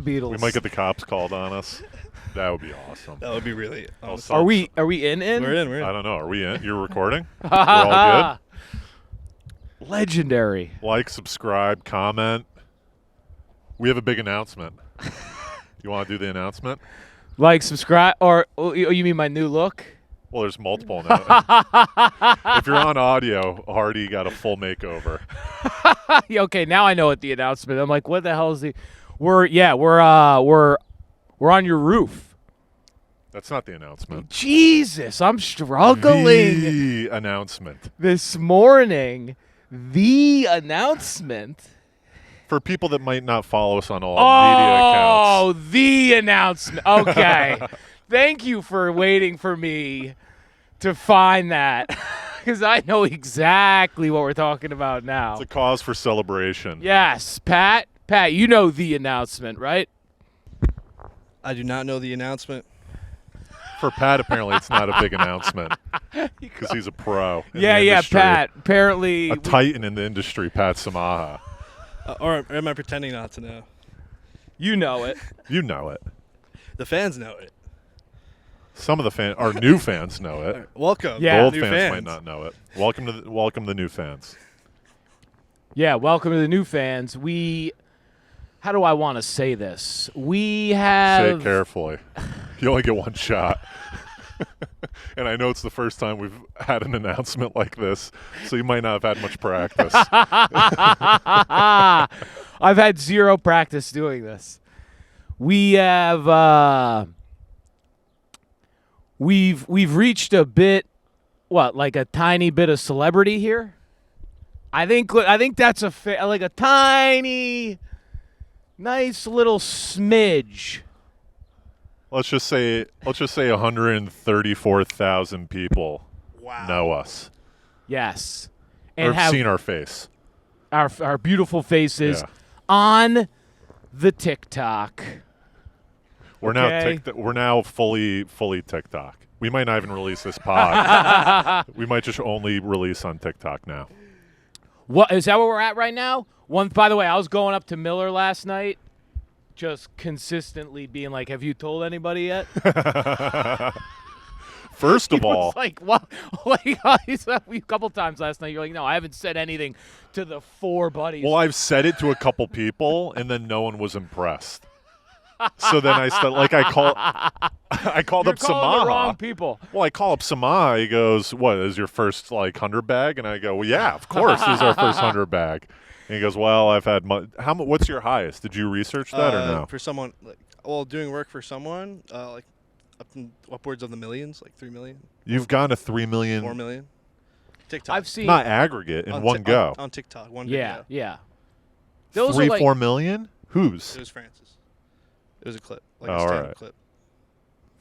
Beatles. We might get the cops called on us. That would be awesome. That would be really awesome. Are we in? We're in. I don't know. Are we in? You're recording? We're all good? Legendary. Like, subscribe, comment. We have a big announcement. You want to do the announcement? Like, subscribe, or you mean my new look? Well, there's multiple now. If you're on audio, Hardy got a full makeover. Okay, now I know what the announcement. I'm like, what the hell is the? We're on your roof. That's not the announcement. Jesus, I'm struggling. The announcement. This morning, the announcement. For people that might not follow us on all media accounts. Oh, the announcement. Okay. Thank you for waiting for me to find that, because I know exactly what we're talking about now. It's a cause for celebration. Yes, Pat. Pat, you know the announcement, right? I do not know the announcement. For Pat, apparently, it's not a big announcement because he's a pro. In the Yeah, industry. Pat. Apparently, A titan in the industry, Pat Samaha. Or am I pretending not to know? you know it. You know it. The fans know it. Some of the fans, our new fans know it. All right, welcome. Yeah. The old new fans might not know it. Welcome to the new fans. Yeah, welcome to the new fans. How do I want to say this? We have. Say it carefully. You only get one shot. And I know it's the first time we've had an announcement like this, so you might not have had much practice. I've had zero practice doing this. We have we've reached a bit, like a tiny bit of celebrity here. I think that's like a tiny, nice little smidge. Let's just say 134,000 people know us. Yes, Or and have have seen our face. our beautiful faces Yeah. on the TikTok. We're Okay. now fully TikTok. We might not even release this pod. We might just only release on TikTok now. What is that? Where we're at right now? By the way, I was going up to Miller last night, just consistently being like, "Have you told anybody yet?" First of all, It's like what? Like a couple times last night, you're like, "No, I haven't said anything to the 4 buddies." well, I've said it to a couple people, and then no one was impressed. So then I called You're up calling Samaha. the wrong people. Well, I call up Samaha. He goes, "What is your first 100 bag?" And I go, "Well, yeah, of course, this is our first 100 bag." And he goes, "Well, I've had what's your highest? Did you research that or no?" For someone, doing work for someone, upwards of the millions, like 3 million, You've gone to 3 million, 4 million. TikTok. I've seen. not aggregate in one go. On TikTok, one Yeah, video. yeah. Those 3, are like 4 million? Whose? It was Francis. It was a clip, like Oh, a stand-up alright. clip.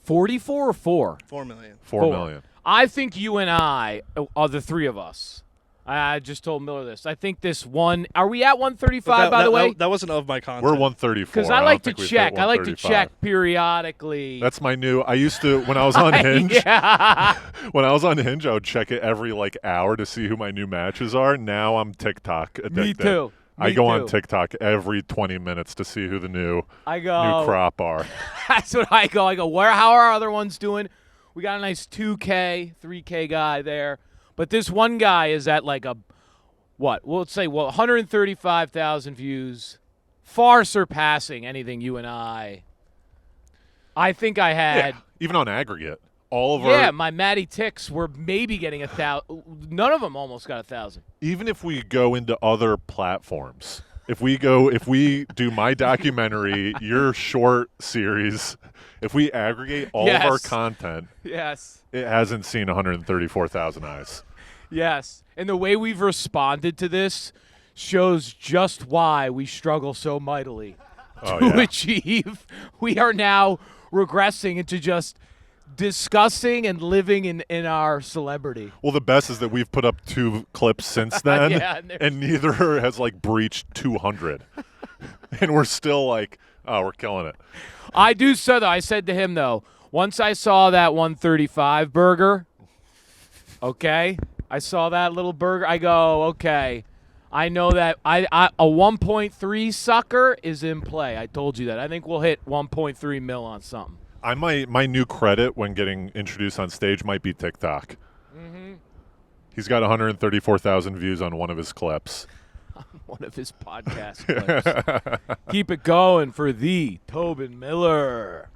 44 or 4. 4 million. 4 million. I think you and I are the 3 of us. I just told Miller this. I think this one. Are we at 135? By the way, that wasn't of my content. We're 134. because I like to don't think we've hit check. I like to 135. check periodically. That's my new. I used to when I was on Hinge. Yeah. When I was on Hinge, I would check it every hour to see who my new matches are. Now I'm TikTok addicted. Me too. I Me go on too. TikTok every 20 minutes to see who the new I go. crop are. That's what I go. I go. How are our other ones doing? We got a nice 2K, 3K guy there, but this one guy is at like a what? Well, let's say 135,000 views, far surpassing anything you and I. I think I had. Yeah, even on aggregate, all of Yeah, our. my Matty Ticks were maybe getting 1,000. None of them almost got 1,000. Even if we go into other platforms, if we do my documentary, your short series, if we aggregate all of our Yes. content, Yes. it hasn't seen 134,000 eyes. Yes. And the way we've responded to this shows just why we struggle so mightily Oh, to yeah. achieve. We are now regressing into just discussing and living in our celebrity. Well, the best is that we've put up 2 clips since then, Yeah, and neither has breached 200, and we're still we're killing it. I do so, though. I said to him, though, once I saw that 135 burger, okay, I saw that little burger, I go, okay, I know that a 1.3 sucker is in play. I told you that. I think we'll hit 1.3 mil on something. My new credit when getting introduced on stage might be TikTok. Mm-hmm. He's got 134,000 views on one of his clips. One of his podcast clips. Keep it going for the Tobin Miller.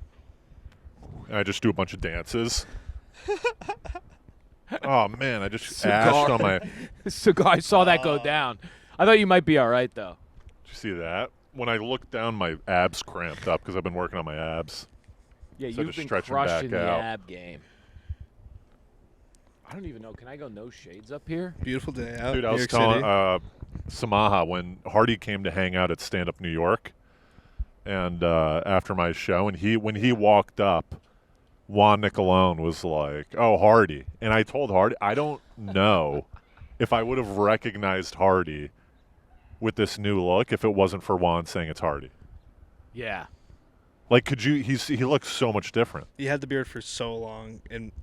And I just do a bunch of dances. Oh man, I just Cigar. ashed on my. Cigar. I saw that go down. I thought you might be all right though. Did you see that? When I looked down, my abs cramped up because I've been working on my abs. Yeah, So you've just been stretch 'em crushing back the out. ab game. I don't even know. Can I go no shades up here? Beautiful day out. Dude, I New was York telling City. Samaha when Hardy came to hang out at Stand Up New York, and after my show, and when he walked up, Juan Niccolone was like, "Oh, Hardy," and I told Hardy, I don't know if I would have recognized Hardy with this new look if it wasn't for Juan saying it's Hardy. Yeah. Like, could you? He looks so much different. You had the beard for so long, and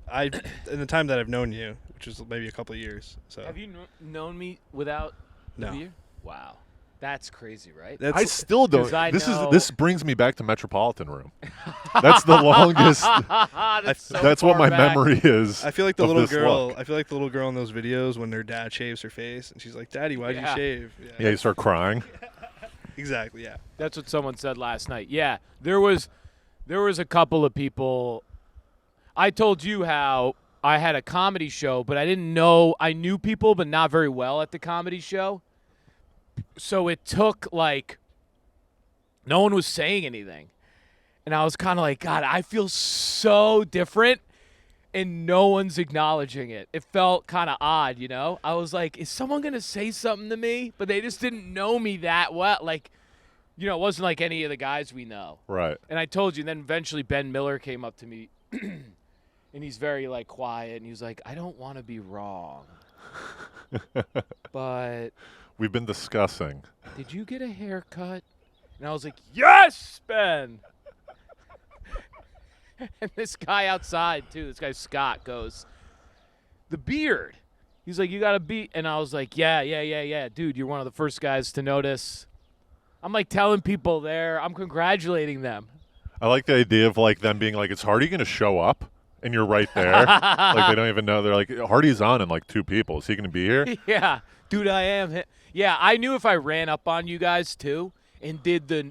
in the time that I've known you, which is maybe a couple of years. So Have you known me without the No. beard? Wow. That's crazy, right? I still don't. 'Cause I This know- this brings me back to Metropolitan Room. That's the longest. That's what my memory is. I feel like the of little this girl. look. I feel like the little girl in those videos when their dad shaves her face, and she's like, "Daddy, why'd Yeah. you shave?" Yeah, you start crying. Exactly. Yeah. That's what someone said last night. Yeah, there was a couple of people. I told you how I had a comedy show, but I didn't know. I knew people, but not very well at the comedy show. So it took like no one was saying anything, and I was kind of like, God, I feel so different, and no one's acknowledging it. It felt kind of odd, you know. I was like, is someone gonna say something to me? But they just didn't know me that well, like. You know, it wasn't like any of the guys we know. Right. And I told you, and then eventually Ben Miller came up to me, and he's very, like, quiet, and he was like, I don't want to be wrong, but We've been discussing. did you get a haircut? And I was like, yes, Ben! And this guy outside, too, this guy Scott, goes, the beard. He's like, you got a beard? And I was like, yeah. Dude, you're one of the first guys to notice. I'm, like, telling people there. I'm congratulating them. I like the idea of like them being like, "Is Hardy going to show up?" And you're right there. Like they don't even know. They're like, "Hardy's on in like 2 people. Is he going to be here?" Yeah, dude, I am. Yeah, I knew if I ran up on you guys too and did the,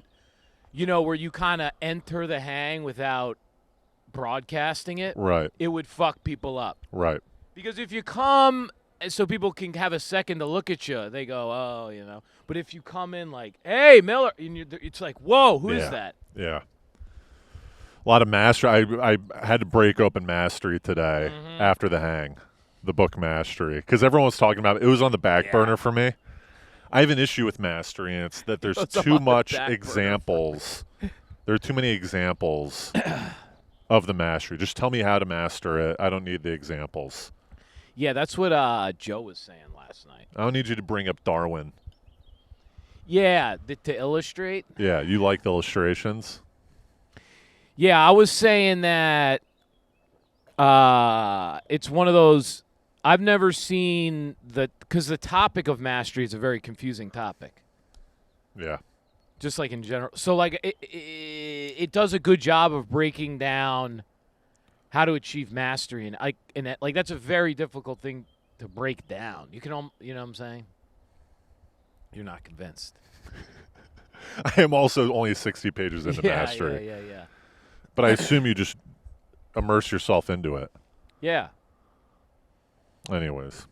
you know, where you kind of enter the hang without broadcasting it, Right. it would fuck people up. Right. Because if you come so people can have a second to look at you, they go, oh, you know. But if you come in like, hey, Miller, and it's like, whoa, who is Yeah. that? Yeah. A lot of mastery. I had to break open Mastery today after the hang, the book Mastery, because everyone was talking about it. It was on the back burner for me. I have an issue with Mastery, and it's that there's It's on too the much back burner. examples. There are too many examples of the Mastery. Just tell me how to master it. I don't need the examples. Yeah, that's what Joe was saying last night. I don't need you to bring up Darwin. Yeah, to illustrate. Yeah, you like the illustrations? Yeah, I was saying that it's one of those I've never seen because the topic of mastery is a very confusing topic, Yeah. just like in general. So like it does a good job of breaking down how to achieve mastery, and that's a very difficult thing to break down. You can, you know what I'm saying? You're not convinced. I am also only 60 pages into Mastery. Yeah. But I assume you just immerse yourself into it. Yeah. Anyways.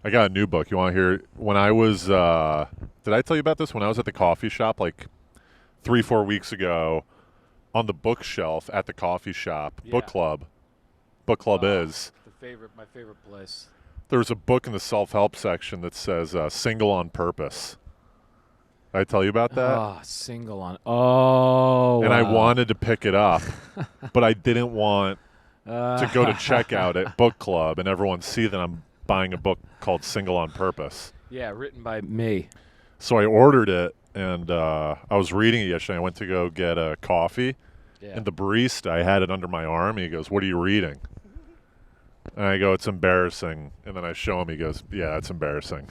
I got a new book. You want to hear? When I was, did I tell you about this? When I was at the coffee shop like 3-4 weeks ago, on the bookshelf at the coffee shop, book club is, My favorite place. there's a book in the self-help section that says Single on Purpose. Did I tell you about that? Oh, single on. Oh. And I wow. wanted to pick it up, but I didn't want to go to checkout at book club and everyone see that I'm buying a book called Single on Purpose. Yeah, written by me. So I ordered it, and I was reading it yesterday. I went to go get a coffee, Yeah. and the barista, I had it under my arm, and he goes, "What are you reading?" And I go, it's embarrassing. And then I show him. He goes, yeah, that's embarrassing.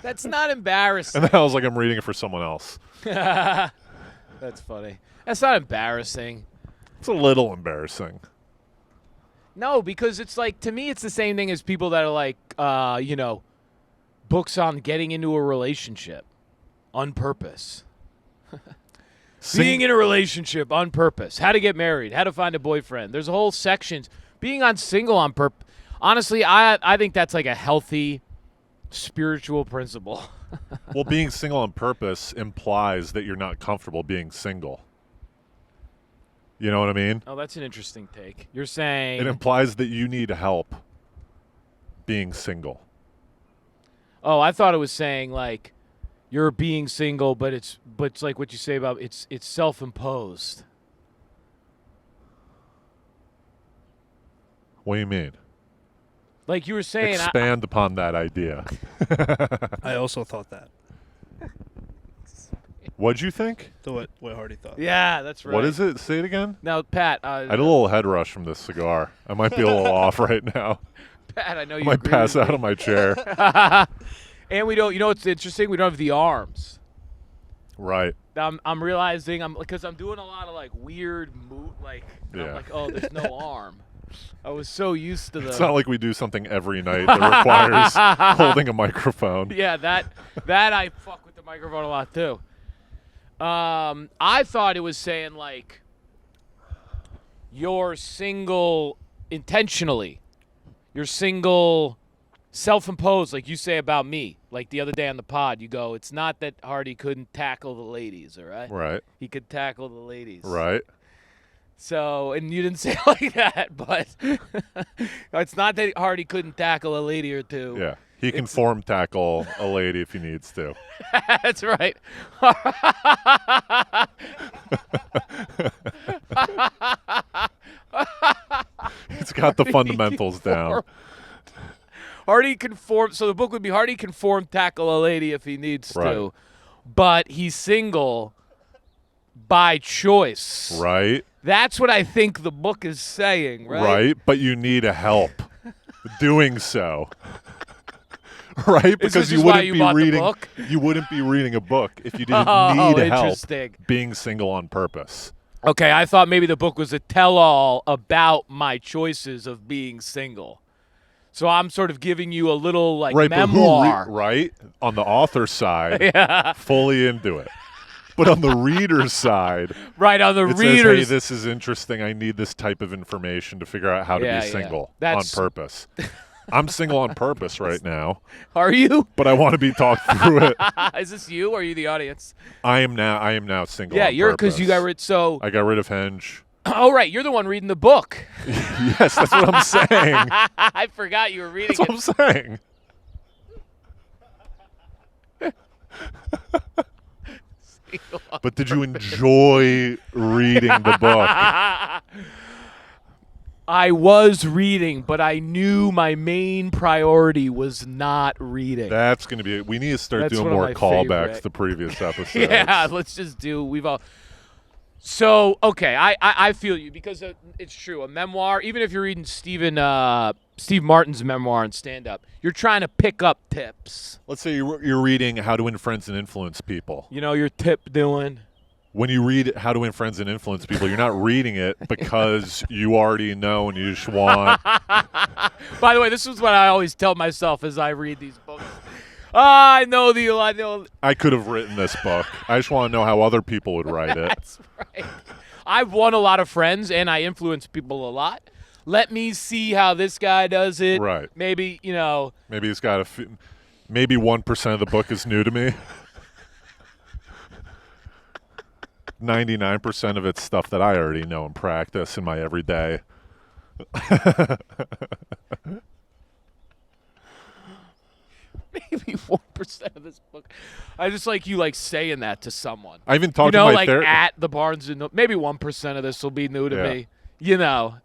That's not embarrassing. And then I was like, I'm reading it for someone else. That's funny. That's not embarrassing. It's a little embarrassing. No, because it's like, to me, it's the same thing as people that are like, books on getting into a relationship on purpose. Being in a relationship on purpose. How to get married. How to find a boyfriend. There's a whole section. Being on single on purpose. Honestly, I think that's like a healthy spiritual principle. Well, being single on purpose implies that you're not comfortable being single. You know what I mean? Oh, that's an interesting take. You're saying... It implies that you need help being single. Oh, I thought it was saying, like, you're being single, but it's like what you say about it's self-imposed. What do you mean? Like you were saying... Expand upon that idea. I also thought that. What'd you think? What Hardy thought. Yeah, that's right. What is it? Say it again. Now, Pat... I had a little head rush from this cigar. I might be a little off right now. Pat, I know you I might agree pass with out me. of my chair. And we don't... You know what's interesting? We don't have the arms. Right. I'm realizing because I'm doing a lot of like weird I'm Yeah. like, oh, there's no arm. I was so used to the. It's not like we do something every night that requires holding a microphone. Yeah, that I fuck with the microphone a lot too. I thought it was saying like you're single intentionally. You're single self-imposed, like you say about me. Like the other day on the pod, you go, it's not that Hardy couldn't tackle the ladies, all right? Right. He could tackle the ladies. Right. So, and you didn't say it like that, but it's not that Hardy couldn't tackle a lady or two. Yeah. He can form tackle a lady if he needs to. That's right. He's got the fundamentals down. Hardy can form. So the book would be Hardy can form tackle a lady if he needs Right. to, but he's single by choice. Right. That's what I think the book is saying, right? Right. But you need a help doing so. Right? Is this Because you just why wouldn't you be bought the reading book? you wouldn't be reading a book if you didn't Oh, need help interesting. being single on purpose. Okay, I thought maybe the book was a tell-all about my choices of being single. So I'm sort of giving you a little like Right, memoir. but right? On the author side, Yeah. fully into it. But on the reader's side, Right, on the it readers. says, hey, this is interesting. I need this type of information to figure out how to Yeah, be yeah. single That's- on purpose. I'm single on purpose right now, Are you? but I want to be talked through it. Is this you or are you the audience? I am now single Yeah, on you're purpose. because you got rid. So, I got rid of Hinge. oh right, you're the one reading the book. Yes, that's what I'm saying. I forgot you were reading That's what it. I'm saying. But did you enjoy reading the book? I was reading, but I knew my main priority was not reading. That's going to be it. We need to start That's doing one of more my callbacks favorite. to previous episodes. Yeah, let's just do. We've all. So okay, I feel you because it's true. A memoir, even if you're reading Steve Martin's memoir and stand up, you're trying to pick up tips. Let's say you're reading How to Win Friends and Influence People. You know, your tip doing. When you read How to Win Friends and Influence People, you're not reading it because you already know and you just want. By the way, this is what I always tell myself as I read these books. I know. I could have written this book. I just want to know how other people would write it. That's right. I've won a lot of friends and I influence people a lot. Let me see how this guy does it. Right. Maybe, you know. Maybe it's got maybe 1% of the book is new to me. 99% of it's stuff that I already know and practice in my everyday. Maybe 1% of this book. I just like you like saying that to someone. I even talked You know, to my like therapist. at the Barnes and maybe 1% of this will be new to Yeah. me. You know,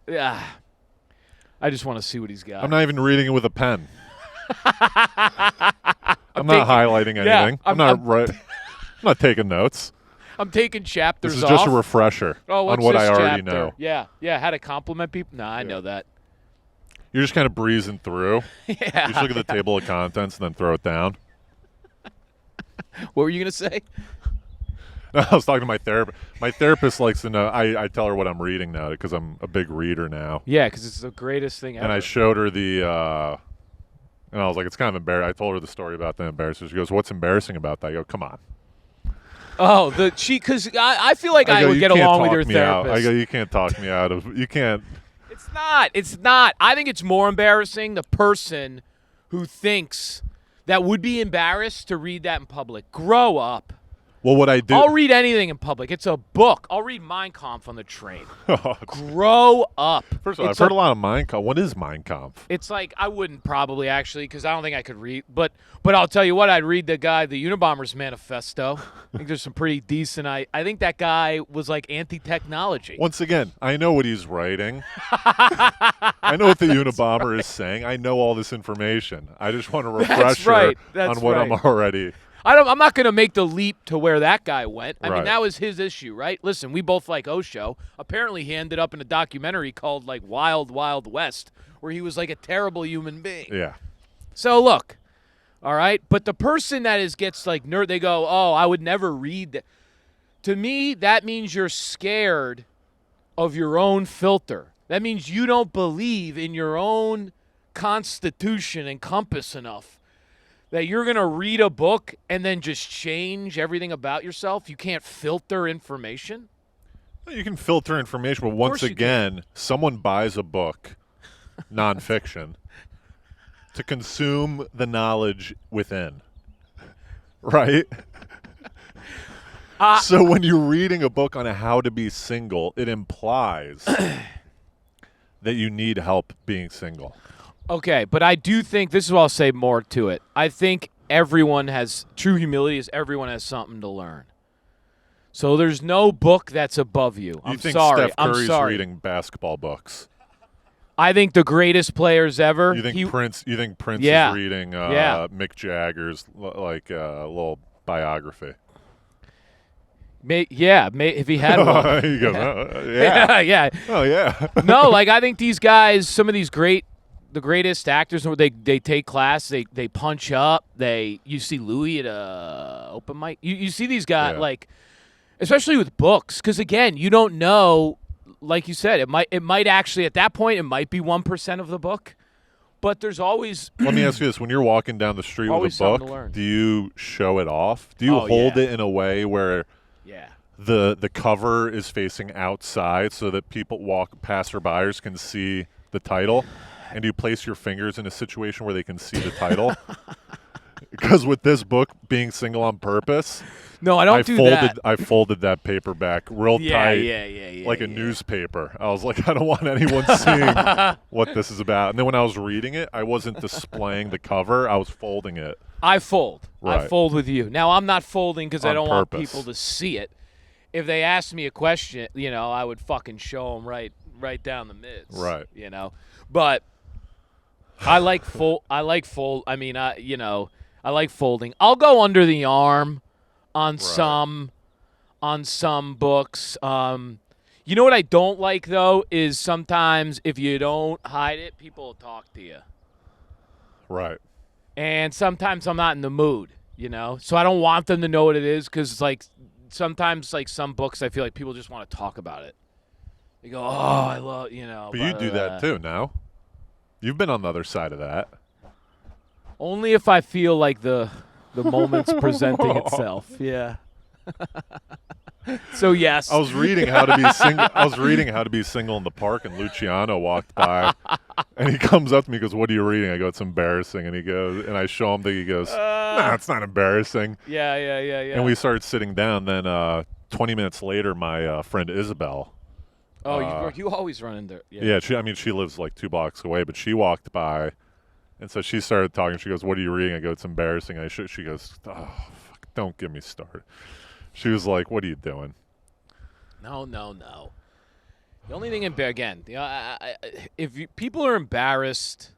I just want to see what he's got. I'm not even reading it with a pen. I'm not highlighting yeah, anything. I'm not taking notes. I'm taking chapters This is just off. a refresher Oh, on what's what this I already chapter? know. Yeah, how to compliment people. Nah, I know that. You're just kind of breezing through. Yeah. You just look at the table of contents and then throw it down. What were you gonna say? I was talking to my therapist. My therapist likes to know. I tell her what I'm reading now because I'm a big reader now. Yeah, because it's the greatest thing ever. And I showed her the, and I was like, it's kind of embarrassing. I told her the story about the embarrassing. She goes, "What's embarrassing about that?" I go, "Come on." Oh, because I feel like I go, would "You get can't along with talk your me out." therapist. I go, "You can't talk me out of. You can't." It's not. It's not. I think it's more embarrassing the person who thinks that would be embarrassed to read that in public. Grow up. Well, what I do. I'll read anything in public. It's a book. I'll read Mein Kampf on the train. Grow up. First of all, It's I've heard a lot of Mein Kampf. What is Mein Kampf? It's like I wouldn't probably actually because I don't think I could read. But I'll tell you what, I'd read the Unabomber's Manifesto. I think there's some pretty decent. I think that guy was like anti-technology. Once again, I know what he's writing. I know what the Unabomber is saying. I know all this information. I just want a refresher on what I'm already. I'm not going to make the leap to where that guy went. I mean, Right. that was his issue, right? Listen, we both like Osho. Apparently, he ended up in a documentary called like Wild Wild West, where he was like a terrible human being. Yeah. So look, all right, but the person that gets like nerd, they go, "Oh, I would never read that." To me, that means you're scared of your own filter. That means you don't believe in your own constitution and compass enough that you're going to read a book and then just change everything about yourself. You can't filter information. You can filter information, but once again, someone buys a book, nonfiction, to consume the knowledge within. Right? So when you're reading a book on how to be single, it implies that you need help being single. Okay, but I do think this is what I'll say more to it. I think everyone has true humility is everyone has something to learn. So there's no book that's above you. You I'm think sorry. Steph Curry's I'm sorry. reading basketball books? I think the greatest players ever. You think Prince? You think Prince Yeah. is reading Yeah. Mick Jagger's little biography? If he had one. He goes, yeah. Yeah. Oh yeah. No, like I think these guys, some of these the greatest actors, they take class, they punch up. You see Louis at a open mic. You see these guys like, especially with books, because again, you don't know. Like you said, it might actually at that point it might be 1% of the book, but there's always. Let me ask you this: when you're walking down the street with Always a something to book, learn. do you show it off? Do you hold it in a way where the cover is facing outside so that passerbyers can see the title? And do you place your fingers in a situation where they can see the title? Because with this book being single on purpose, no, I don't do that. I folded that paper back real tight, like a yeah. newspaper. I was like, I don't want anyone seeing what this is about. And then when I was reading it, I wasn't displaying the cover. I was folding it. I fold. Right. I fold with you. Now, I'm not folding because I don't want purpose. people to see it. If they asked me a question, I would fucking show them right down the mids. Right. But I like fold. I like folding. I'll go under the arm on some books. You know what I don't like though is sometimes if you don't hide it, people will talk to you. Right. And sometimes I'm not in the mood, so I don't want them to know what it is because like sometimes like some books I feel like people just want to talk about it. They go, oh, I love, But you do that too now. You've been on the other side of that. Only if I feel like the moment's presenting itself. Yeah. So yes. I was reading how to be single. I was reading how to be single in the park, and Luciano walked by, and he comes up to me, and goes, "What are you reading?" I go, "It's embarrassing," and he goes, and I show him that he goes, "Nah, it's not embarrassing." Yeah. And we started sitting down. Then 20 minutes later, my friend Isabel. Oh, you always run into. Yeah. She lives like 2 blocks away, but she walked by, and so she started talking. She goes, "What are you reading?" I go, "It's embarrassing." She goes, "Oh, fuck, don't get me started." She was like, "What are you doing?" No. The only thing, again, if people are embarrassed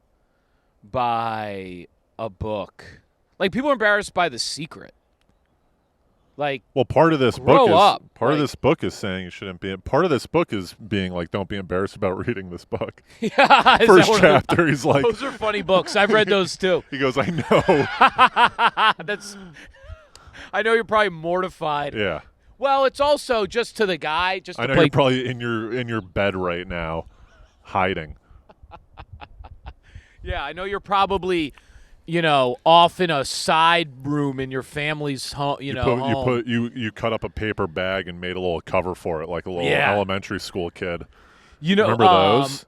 by a book, like people are embarrassed by The Secret. Like, Well, part of this grow book is up. part of Like- this book is saying you shouldn't be. Part of this book is being like, don't be embarrassed about reading this book. yeah, is First that one of chapter, he's like, those are funny books. I've read those too. he goes, I know. That's. I know you're probably mortified. Yeah, Well, it's also just to the guy, just I to know play. you're probably in your bed right now, hiding. Yeah, I know you're probably, off in a side room in your family's home. Home. You cut up a paper bag and made a little cover for it, like a little Yeah. elementary school kid. Remember those?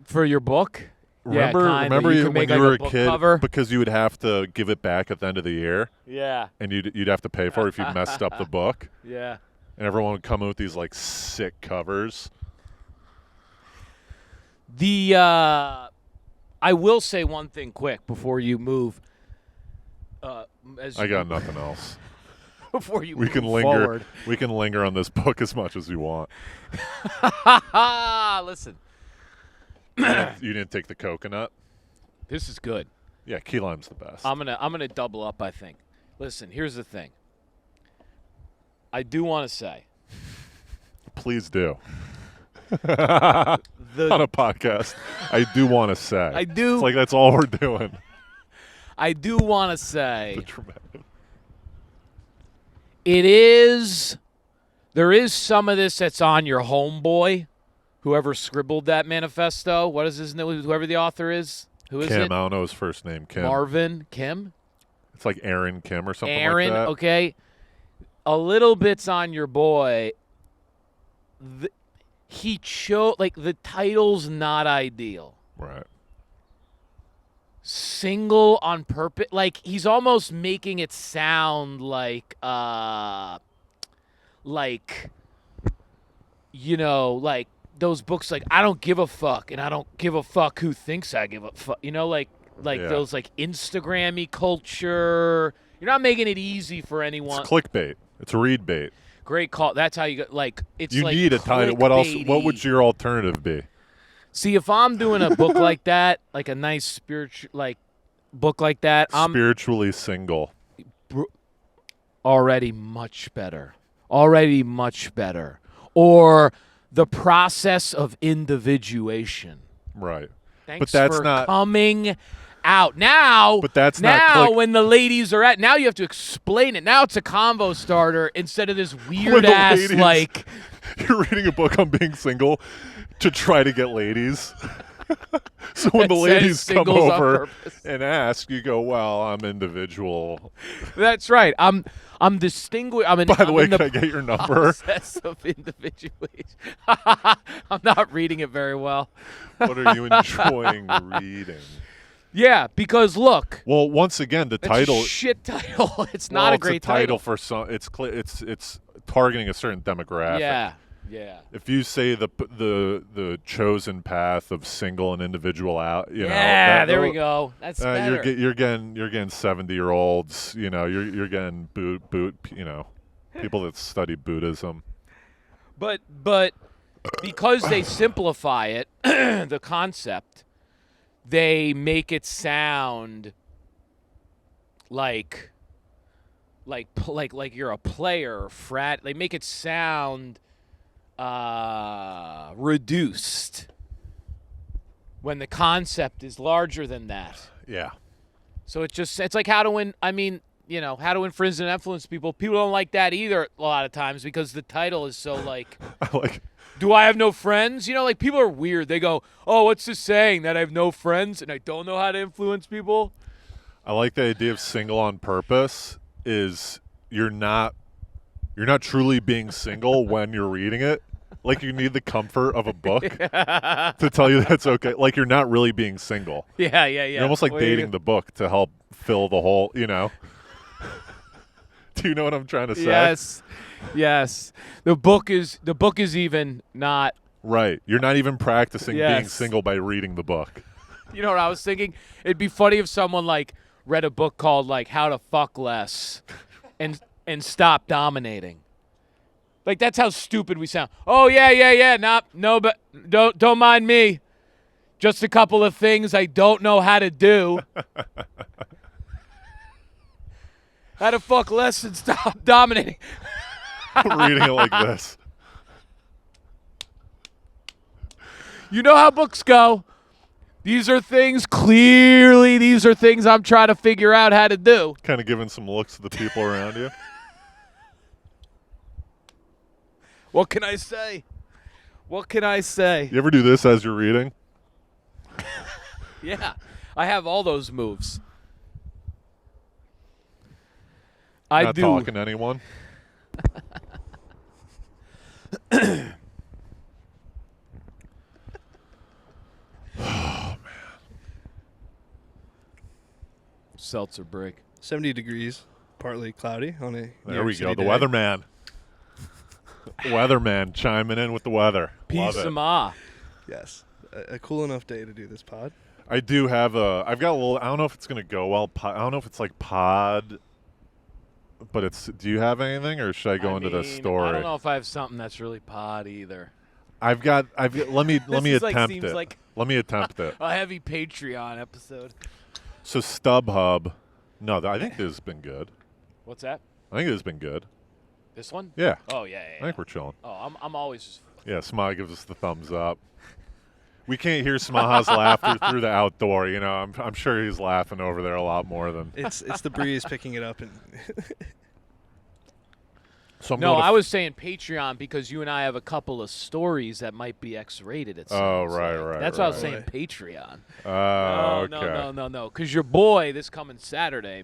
for your book. Remember, yeah, kinda. remember you you, could when make you like were a a book kid, cover? because you would have to give it back at the end of the year, Yeah, and you'd have to pay for it if you messed up the book. yeah. And everyone would come in with these like sick covers. I will say one thing quick before you move. I got nothing else. Before you We move can linger. forward. We can linger on this book as much as you want. Listen, You didn't take the coconut. this is good. Yeah, key lime's the best. I'm gonna double up. I think. Listen, here's the thing. I do want to say Please do. the On a podcast, I do want to say. I do. It's like that's all we're doing. I do want to say The dramatic- there is some of this that's on your homeboy, whoever scribbled that manifesto. What is his name? Whoever the author is. Who is Kim, it? I don't know his first name. Kim. Marvin Kim. It's like Aaron Kim or something Aaron. like that. Okay. A little bit's on your boy. He chose the title's not ideal. Right. Single on purpose, he's almost making it sound like those books I don't give a fuck and I don't give a fuck who thinks I give a fuck, Yeah. those Instagram-y culture. You're not making it easy for anyone. It's clickbait. It's read bait. Great call. That's how you go. It's You need a title. What else? What would clickbaity. your alternative be? See, if I'm doing a book like that, like a nice spiritual book like that, I'm Spiritually single. already much better. Already much better. Or the process of individuation. Right. Thanks that's for not- coming out. Now, But that's not now click- when the ladies are now you have to explain it. Now it's a convo starter instead of this When weird the ass ladies- You're reading a book on being single to try to get ladies. So when That the says ladies come singles on over purpose. and ask, you go, "Well, I'm individual." That's right. I'm distinguished. By the way, in the can I get your number? process of individuation. I'm not reading it very well. What are you enjoying reading? Yeah, because look, Well, once again, the it's title. a shit title. It's well, not a it's great title for some. It's targeting a certain demographic. Yeah, yeah. If you say the chosen path of single and individual out, Yeah, there we go. That's better. you're getting 70-year-olds. You're getting people that study Buddhism. But because they simplify it, the concept, they make it sound like you're a player or frat. They make it sound reduced when the concept is larger than that. Yeah. So it's like how to win. I mean, how to influence and influence people. People don't like that either a lot of times because the title is so do I have no friends? People are weird. They go, oh, what's this saying that I have no friends and I don't know how to influence people? I like the idea of single on purpose. Is you're not truly being single when you're reading it. You need the comfort of a book to tell you that's okay. You're not really being single. Yeah. You're almost like What do you- dating the book to help fill the hole. Do you know what I'm trying to say? Yes. The book is even not. Right. You're not even practicing being Yes. single by reading the book. You know what I was thinking? It'd be funny if someone read a book called How to Fuck Less and Stop Dominating. That's how stupid we sound. Oh yeah. No, but don't mind me. Just a couple of things I don't know how to do. How to fuck less and stop dominating. Reading it like this. You know how books go. These are things, these are things I'm trying to figure out how to do. Kind of giving some looks to the people around you. What can I say? What can I say? You ever do this as you're reading? Yeah, I have all those moves. I Not do. talking to anyone? Seltzer break. 70 degrees, partly cloudy on a New There York we City go. The day. weatherman. Weatherman chiming in with the weather. Love Peace it. of ma. Yes. A cool enough day to do this pod. I do have I've got a little, I don't know if it's going to go well. I don't know if it's like pod, but do you have anything or should I go into the story? I don't know if I have something that's really pod either. Let me This attempt seems it. like Let me attempt it. a heavy Patreon episode. So StubHub, no, I think this has been good. What's that? I think this has been good. This one? Yeah. Oh yeah. I think we're chilling. Oh, I'm always just. Yeah, Smaha gives us the thumbs up. We can't hear Smaha's laughter through the outdoor. You know, I'm sure he's laughing over there a lot more than. It's the breeze picking it up and So I'm No, going to I was saying Patreon because you and I have a couple of stories that might be X-rated. It Oh, sounds right, like. right, That's why I was right. saying Patreon. Oh, No, okay. no. Because your boy this coming Saturday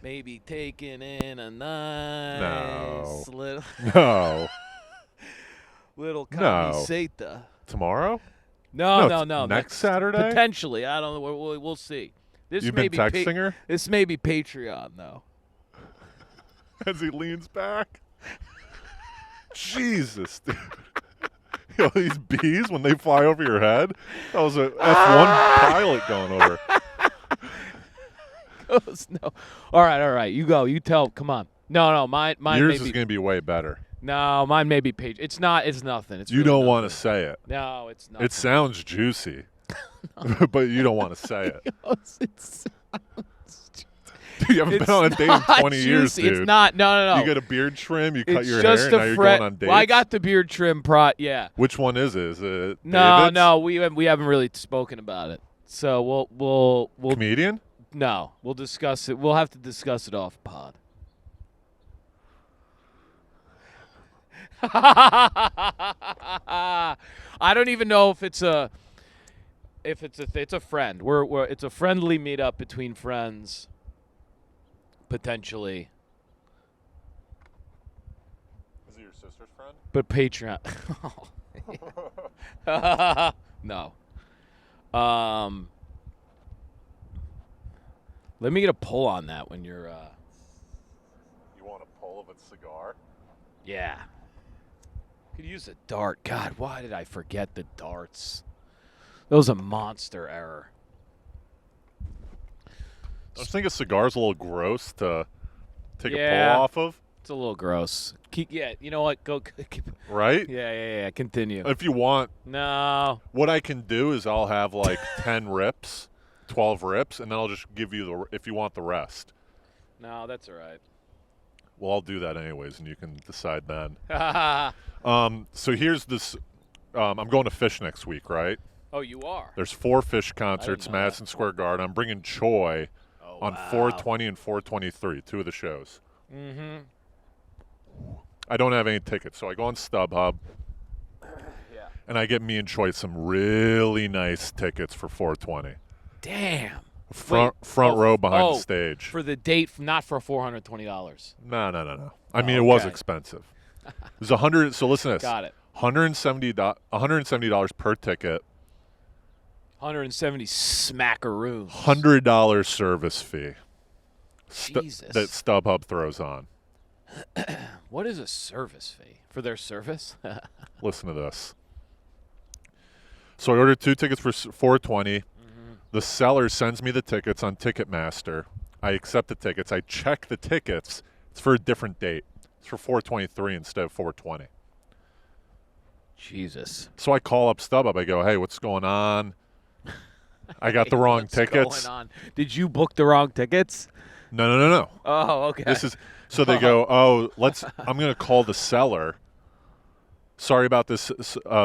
may be taking in a nice little No. little No. camiseta. Tomorrow? No. it's next Saturday? Potentially, I don't know. We'll see. This You've may been be texting her? This may be Patreon though. As he leans back. Jesus, dude. You know, these bees, when they fly over your head, that was a F1 pilot going over. Goes, no. All right. You go. You tell. Come on. No. Mine Yours may is be. going to be way better. No, mine may be Patreon. It's not. It's nothing. It's You really don't want to nothing. say it. No, it's not. It sounds juicy, but you don't want to say it. It's Dude, you haven't been on a date in 20 years, juicy. dude. It's not. No. You get a beard trim, you cut It's your just hair, and now a you're friend. going on dates? Well, I got the beard trim yeah. Which one is it? Is it No, David's? we haven't really spoken about it. So we'll Comedian? no, we'll discuss it. We'll have to discuss it off pod. I don't even know if it's a friend. It's a friendly meetup between friends. Potentially, Is it your sister's friend? but Patreon. No. Let me get a pull on that when you're. You want a pull of a cigar? Yeah. Could use a dart. God, why did I forget the darts? That was a monster error. I was thinking cigar's a little gross to take a Yeah. pull off of, It's a little gross. You know what? Go. Keep, right? yeah. Continue. If you want, No. what I can do is I'll have like 10 rips, 12 rips, and then I'll just give you if you want the rest. No, that's all right. Well, I'll do that anyways, and you can decide then. Oh, So here's this. I'm going to Fish next week, right? you are? There's 4 Fish concerts, know that. Madison Square Garden. I'm bringing Choi Oh, on wow. 420 and 423, 2 of the shows. Mm-hmm. I don't have any tickets, so I go on StubHub, Yeah. and I get me and Choi some really nice tickets for 420. Damn. Front oh, row behind oh, the stage. For the date, not for $420. No. I mean, Oh, it was okay. expensive. It was 100. So listen to this. Got it. $170 per ticket. 170 smackaroos. $100 service fee. Jesus. That StubHub throws on. What is a service fee? For their service? Listen to this. So I ordered 2 tickets for 420. The seller sends me the tickets on Ticketmaster. I accept the tickets. I check the tickets. It's for a different date. It's for 423 instead of 420. Jesus. So I call up StubHub. I go, hey, what's going on? I got the wrong What's tickets. going on? Did you book the wrong tickets? No. Oh, okay. This is so they go, oh, I'm going to call the seller. Sorry about this.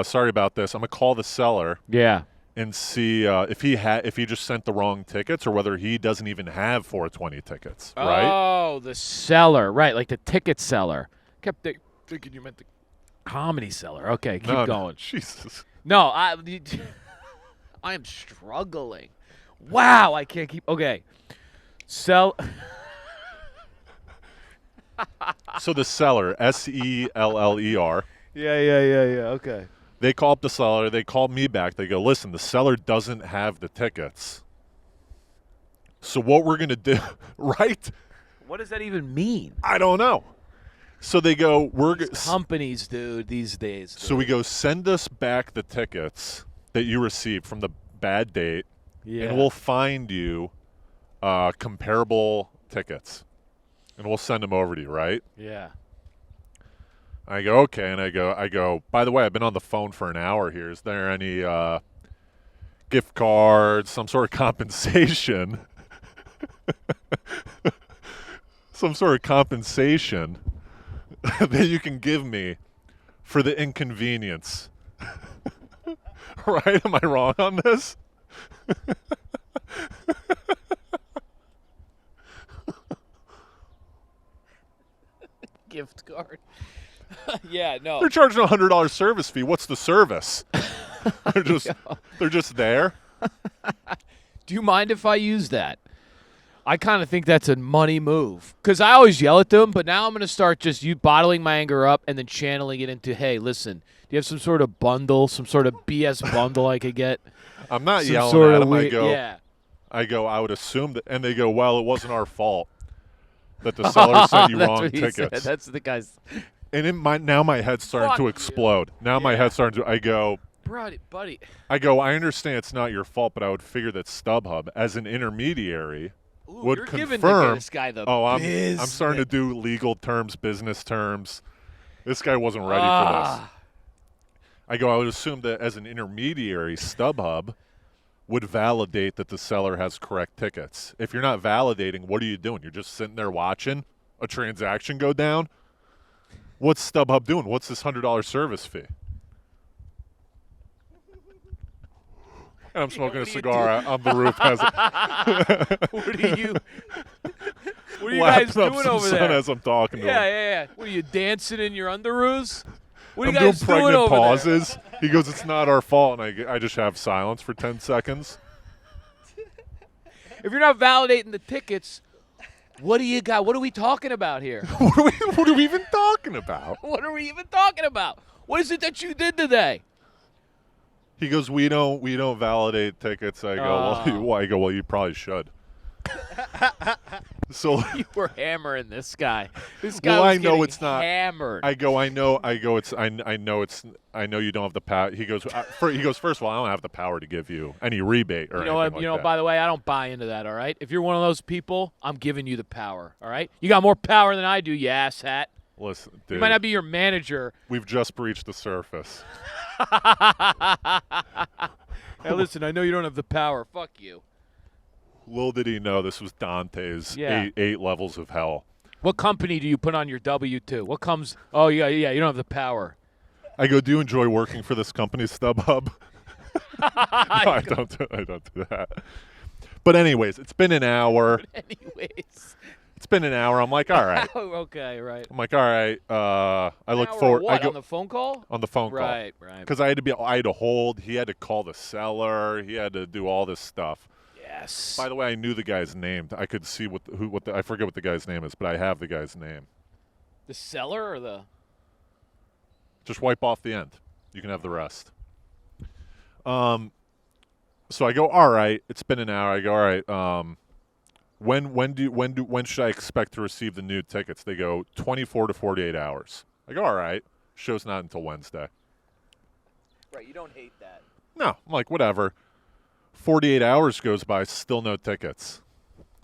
Sorry about this. I'm going to call the seller Yeah. and see if he just sent the wrong tickets or whether he doesn't even have 420 tickets, right? Oh, the seller. Right, like the ticket seller. Kept thinking you meant the comedy seller. Okay, keep No, going. Jesus. No, I am struggling. Wow, I can't keep. Okay. So the seller, SELLER, Yeah. Okay. they call up the seller. They call me back. They go, listen, the seller doesn't have the tickets. So what we're going to do, right? What does that even mean? I don't know. So they go, Companies, dude, these days. So we go, send us back the tickets that you received from the bad date, and we'll find you comparable tickets, and we'll send them over to you, right? Yeah. I go, okay, and I go, by the way, I've been on the phone for an hour here. Is there any gift cards, some sort of compensation? Some sort of compensation that you can give me for the inconvenience. Right? Am I wrong on this? Gift card. Yeah, no. They're charging $100 service fee. What's the service? They're just there. Do you mind if I use that? I kind of think that's a money move because I always yell at them, but now I'm going to start just bottling my anger up and then channeling it into, hey, listen, do you have some sort of bundle, some sort of BS bundle I could get? I'm not Some yelling sort at of them. yeah. I would assume that, and they go, well, it wasn't our fault that the seller sent you That's wrong what he tickets. said. That's the guy's. And now my head's starting Fuck to you. explode. Now my Yeah. head's starting to. I go, Buddy. I understand it's not your fault, but I would figure that StubHub, as an intermediary, Ooh, would you're confirm. giving this guy the I'm business. starting to do legal terms, business terms. This guy wasn't ready for this. I would assume that as an intermediary, StubHub would validate that the seller has correct tickets. If you're not validating, what are you doing? You're just sitting there watching a transaction go down? What's StubHub doing? What's this $100 service fee? And I'm smoking a cigar on the roof. What are you guys Lapping up doing some over sun there? as I'm talking to him. Yeah. What are you dancing in your underoos? What are I'm you doing guys doing pregnant over pauses. He goes, it's not our fault. And I just have silence for 10 seconds. there? If you're not validating the tickets, what do you got? What are we talking about here? What are we even talking about? What are we even talking about? What is it that you did today? He goes, we don't validate tickets. I go, well, you probably should. So You were hammering this guy. This guy well, was I know getting it's not. hammered. I know I know you don't have the power. He goes, first of all, I don't have the power to give you any rebate or You know what? anything like that. By the way, I don't buy into that. All right. If you're one of those people, I'm giving you the power. All right. You got more power than I do, you asshat. Listen, You dude, might not be your manager. we've just breached the surface. Hey, listen. I know you don't have the power. Fuck you. Little did he know this was Dante's Yeah. eight levels of hell. What company do you put on your W-2? What comes? Oh yeah. You don't have the power. I go, do you enjoy working for this company, StubHub? No, I don't do that. But anyways, it's been an hour. Anyways. It's been an hour. I'm like, all right. Oh, okay. Right. I'm like, all right. I look Hour forward. What, I go on the phone call? on the phone call. Right. Because I had to hold. He had to call the seller. He had to do all this stuff. Yes. By the way, I knew the guy's name. I could see I forget what the guy's name is, but I have the guy's name. The seller or the? Just wipe off the end. You can have the rest. So I go, all right. It's been an hour. I go, all right. When should I expect to receive the new tickets? They go 24 to 48 hours. I go, all right. Show's not until Wednesday. Right. You don't hate that. No, I'm like, whatever. 48 hours goes by, still no tickets.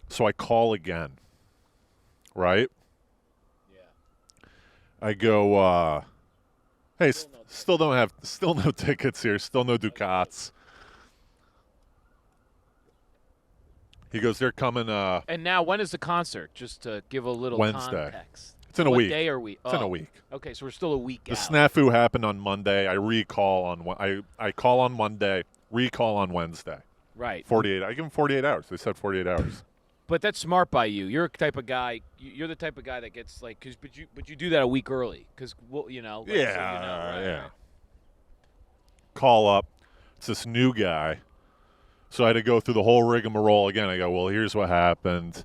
So I call again. Right? Yeah. I go, hey, still no tickets here. Still no Ducats. He goes, they're coming And now, when is the concert? Just to give a little Wednesday. context. It's in a What week. day are we? It's in a week. Okay, so we're still a week The out. snafu happened on Monday. I recall on I call on Monday, recall on Wednesday. Right. 48. I give them 48 hours. They said 48 hours. But that's smart by you. You're the type of guy. You're the type of guy that gets like, but you do that a week early, because you know. Like, so you know, right, Yeah. right. Call up. It's this new guy. So I had to go through the whole rigmarole again. I go, well, here's what happened.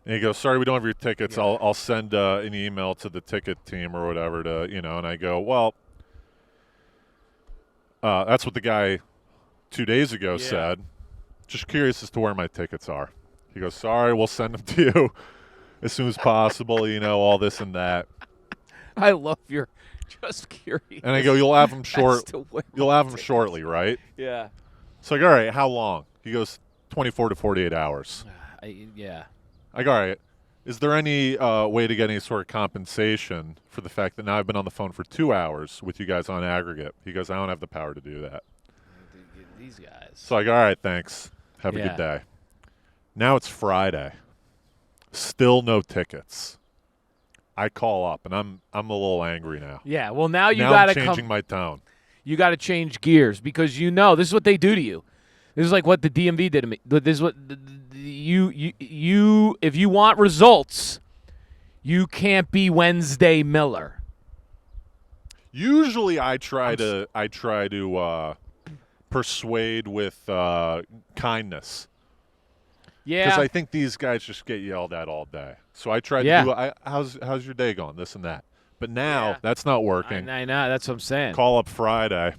And he goes, sorry, we don't have your tickets. Yeah. I'll send an email to the ticket team or whatever to, you know. And I go, well, that's what the guy 2 days ago said. Just curious as to where my tickets are. He goes, sorry, we'll send them to you as soon as possible, you know, all this and that. I love your just curious. And I go, you'll have them as to where You'll my have them tickets shortly, are. right? Yeah. So I go, all right, how long? He goes, 24 to 48 hours. Yeah. I go, all right, is there any way to get any sort of compensation for the fact that now I've been on the phone for 2 hours with you guys on aggregate? He goes, I don't have the power to do that. These guys. So I go, all right, thanks. Have a Yeah. good day. Now it's Friday. Still no tickets. I call up, and I'm a little angry now. Yeah. Well, now you now got I'm to changing come. my tone. You got to change gears, because you know this is what they do to you. This is like what the DMV did to me. This is what you if you want results, you can't be Wednesday Miller. Usually I try to persuade with kindness. Yeah. Because I think these guys just get yelled at all day. So I tried Yeah. to do how's your day going? This and that. But now Yeah. that's not working. I know. That's what I'm saying. Call up Friday.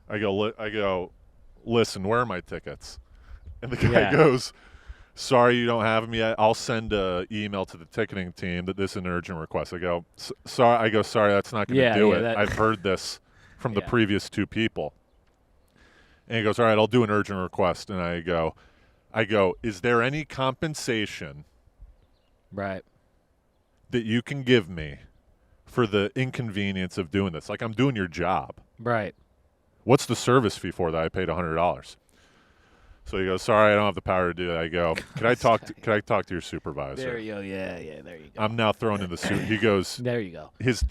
I go, listen, where are my tickets? And the guy Yeah. goes, sorry, you don't have them yet. I'll send an email to the ticketing team that this is an urgent request. I go, sorry. Sorry, that's not going to do it. that- I've heard this from the Yeah. previous two people. And he goes, all right, I'll do an urgent request. And I go, is there any compensation Right. that you can give me for the inconvenience of doing this? Like, I'm doing your job. Right. What's the service fee for that? I paid $100. So he goes, sorry, I don't have the power to do that. I go, can I talk to your supervisor? There you go. Yeah. There you go. I'm now thrown in the suit. He goes, There you go. his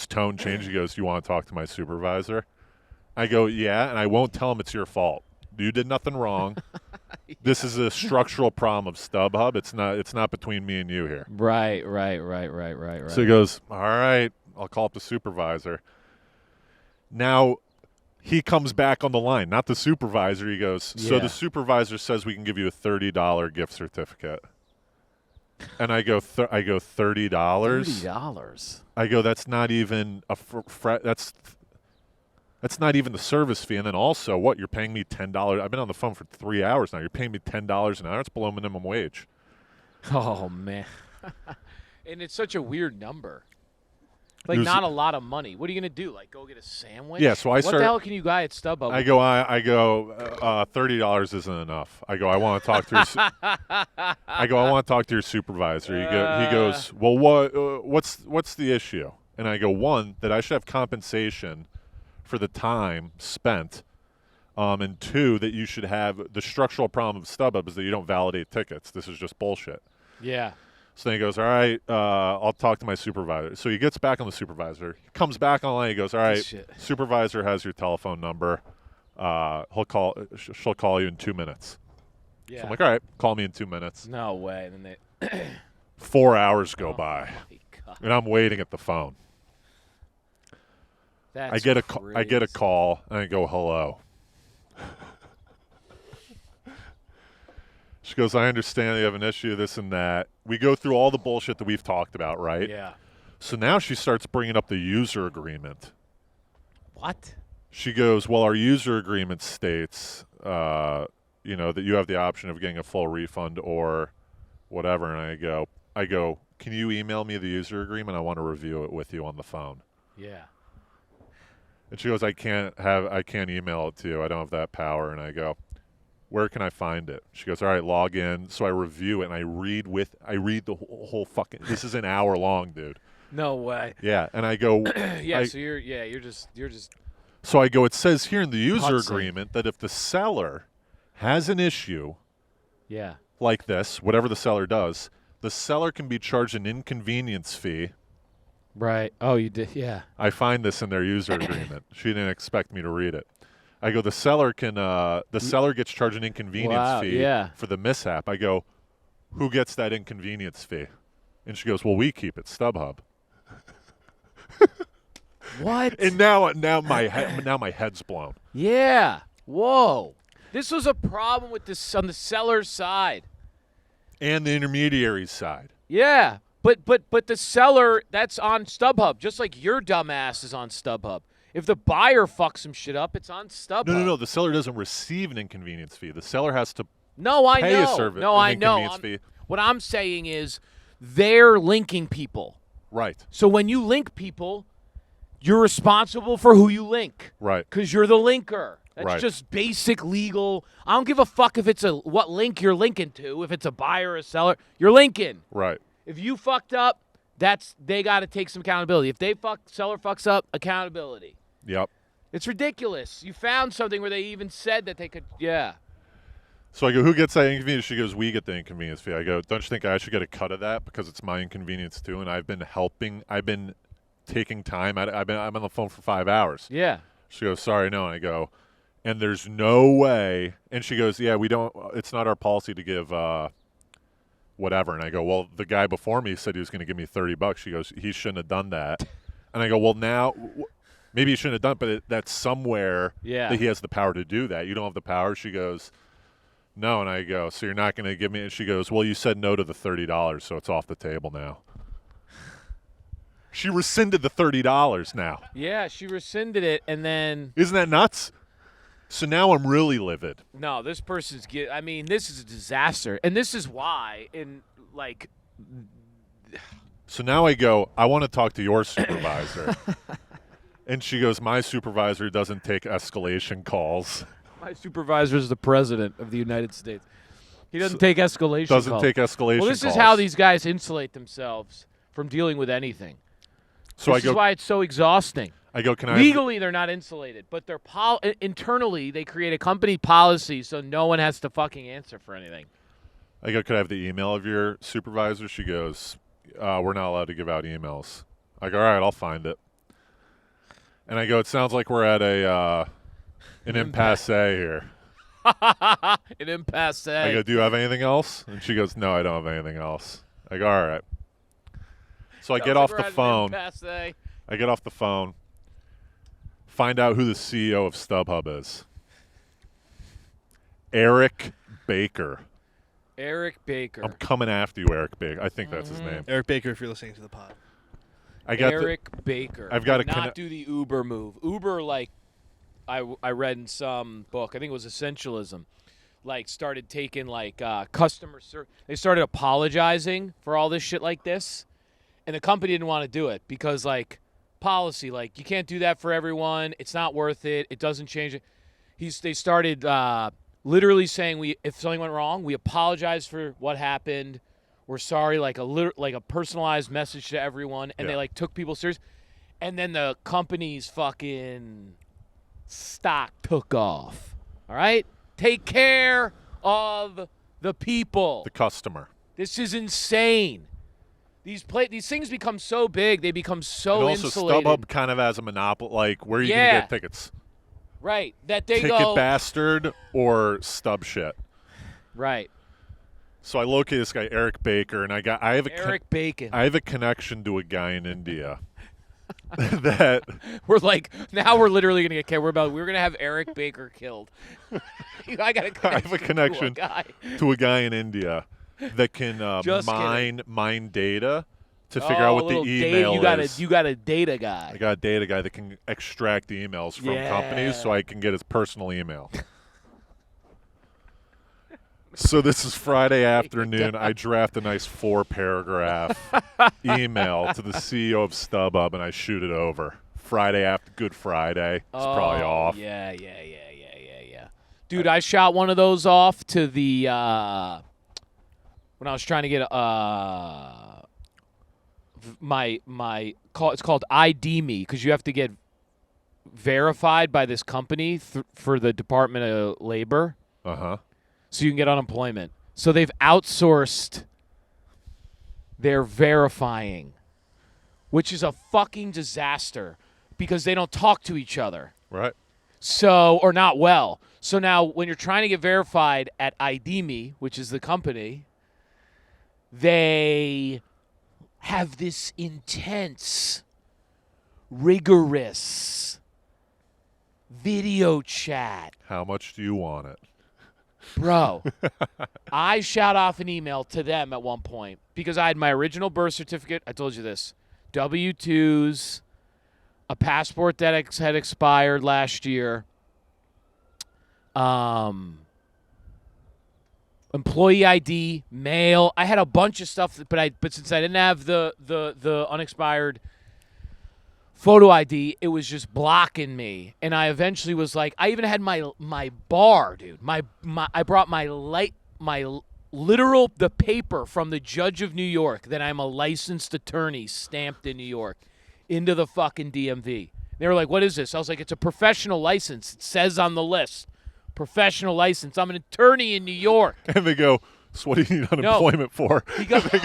tone changed. He goes, you want to talk to my supervisor? I go, yeah, and I won't tell him it's your fault. You did nothing wrong. This is a structural problem of StubHub. It's not between me and you here. Right. So he goes, all right, I'll call up the supervisor. Now he comes back on the line, not the supervisor. He goes, so Yeah. the supervisor says we can give you a $30 gift certificate. And I go, $30? $30. I go, that's not even that's not even the service fee. And then also, what, you're paying me $10? I've been on the phone for 3 hours now. You're paying me $10 an hour? It's below minimum wage. Oh man. And it's such a weird number. Like, It was- not a lot of money. What are you gonna do? Like, go get a sandwich? Yeah, so I What start- the hell can you buy at StubHub? I go, $30 isn't enough. I go, I want to talk to your supervisor. He goes, well, what's the issue? And I go, one, that I should have compensation for the time spent, and two, that you should have the structural problem of StubHub is that you don't validate tickets. This is just bullshit. Yeah. So then he goes, all right, I'll talk to my supervisor. So he gets back on the supervisor. He comes back online. He goes, all right, Shit. supervisor has your telephone number. She'll call you in 2 minutes. Yeah. So I'm like, all right, call me in 2 minutes. No way. And then they 4 hours go by, my God. and I'm waiting at the phone. That's I get a crazy. call, and I go, hello. She goes, I understand you have an issue, this and that. We go through all the bullshit that we've talked about, right? Yeah. So now she starts bringing up the user agreement. What? She goes, well, our user agreement states, that you have the option of getting a full refund or whatever. And I go, can you email me the user agreement? I want to review it with you on the phone. Yeah. And she goes, I can't email it to you. I don't have that power. And I go, where can I find it? She goes, all right, log in. So I review it and I read the whole fucking, this is an hour long, dude. No way. Yeah. And I go, Yeah. So you're just. so I go, it says here in the user Hudson. agreement that if the seller has an issue Yeah. like this, whatever the seller does, the seller can be charged an inconvenience fee. Right. Oh, you did. Yeah. I find this in their user agreement. She didn't expect me to read it. I go, the seller gets charged an inconvenience fee for the mishap. I go, who gets that inconvenience fee? And she goes, well, we keep it, StubHub. What? And now my head's blown. Yeah. Whoa. This was a problem with this on the seller's side. And the intermediary's side. Yeah. But the seller, that's on StubHub, just like your dumbass is on StubHub. If the buyer fucks some shit up, it's on StubHub. No. The seller doesn't receive an inconvenience fee. The seller has to I pay know. a service. No, I know. Fee. What I'm saying is they're linking people. Right. So when you link people, you're responsible for who you link. Right. Because you're the linker. That's right. just basic legal. I don't give a fuck if it's what link you're linking to. If it's a buyer or a seller, you're linking. Right. If you fucked up, they got to take some accountability. If seller fucks up, accountability. Yep. It's ridiculous. You found something where they even said that they could. Yeah. So I go, who gets that inconvenience? She goes, we get the inconvenience fee. I go, don't you think I should get a cut of that because it's my inconvenience too? And I've been taking time. I'm on the phone for 5 hours. Yeah. She goes, sorry, no. And I go, and there's no way. And she goes, yeah, we don't. It's not our policy to give whatever. And I go, well, the guy before me said he was going to give me $30. She goes, he shouldn't have done that. And I go, well, now maybe he shouldn't have done it, but that's somewhere that he has the power to do that. You don't have the power. She goes, no. And I go, so you're not going to give me? And she goes, well, you said no to the $30, so it's off the table now. She rescinded the $30 now. Yeah, she rescinded it, and then... Isn't that nuts? So now I'm really livid. No, this person's... this is a disaster. And this is why, So now I go, I want to talk to your supervisor. And she goes, my supervisor doesn't take escalation calls. My supervisor is the president of the United States. He doesn't take escalation calls. Doesn't take escalation calls. Well, this is how these guys insulate themselves from dealing with anything. So this is why it's so exhausting. I go, can I... Legally, they're not insulated, but they're internally, they create a company policy so no one has to fucking answer for anything. I go, could I have the email of your supervisor? She goes, we're not allowed to give out emails. I go, all right, I'll find it. And I go, it sounds like we're at an impasse here. An impasse. I go, do you have anything else? And she goes, no, I don't have anything else. I go, all right. So I get off the phone. I get off the phone. Find out who the CEO of StubHub is. Eric Baker. Eric Baker. I'm coming after you, Eric Baker. I think that's his name. Eric Baker, if you're listening to the pod. Eric Baker. I've got to not do the Uber move. Uber, I read in some book. I think it was Essentialism. Started taking customer service. They started apologizing for all this shit like this, and the company didn't want to do it because policy, you can't do that for everyone. It's not worth it. It doesn't change it. They started literally saying, if something went wrong, we apologize for what happened. We're sorry, like a personalized message to everyone, and they took people serious. And then the company's fucking stock took off. All right? Take care of the people. The customer. This is insane. These things become so big, they become so and also insulated. StubHub kind of has a monopoly, where are you going to get tickets? Right. That they Ticket bastard or stub shit. Right. So I locate this guy, Eric Baker, and I have a connection to a guy in India that we're we're literally gonna get killed. We're gonna have Eric Baker killed. I have a connection to a guy in India that can mine data to figure out what the email is. You got a data guy. I got a data guy that can extract emails from companies so I can get his personal email. So this is Friday afternoon. I draft a nice 4-paragraph email to the CEO of StubHub, and I shoot it over. Friday after Good Friday. It's probably off. Yeah. Dude, I shot one of those off to the when I was trying to get my call. It's called ID Me because you have to get verified by this company for the Department of Labor. Uh-huh. So you can get unemployment. So they've outsourced their verifying, which is a fucking disaster because they don't talk to each other. Right. So, or not well. So now when you're trying to get verified at ID.me, which is the company, they have this intense, rigorous video chat. How much do you want it? Bro, I shot off an email to them at one point because I had my original birth certificate. I told you this. W-2s, a passport that had expired last year, employee ID, mail. I had a bunch of stuff, but since I didn't have the unexpired photo ID, it was just blocking me. And I eventually was like, I even had my bar, dude. I brought my literal the paper from the judge of New York that I'm a licensed attorney stamped in New York into the fucking DMV. They were like, what is this? I was like, it's a professional license. It says on the list, professional license. I'm an attorney in New York. And they go, so what do you need unemployment for? He goes, It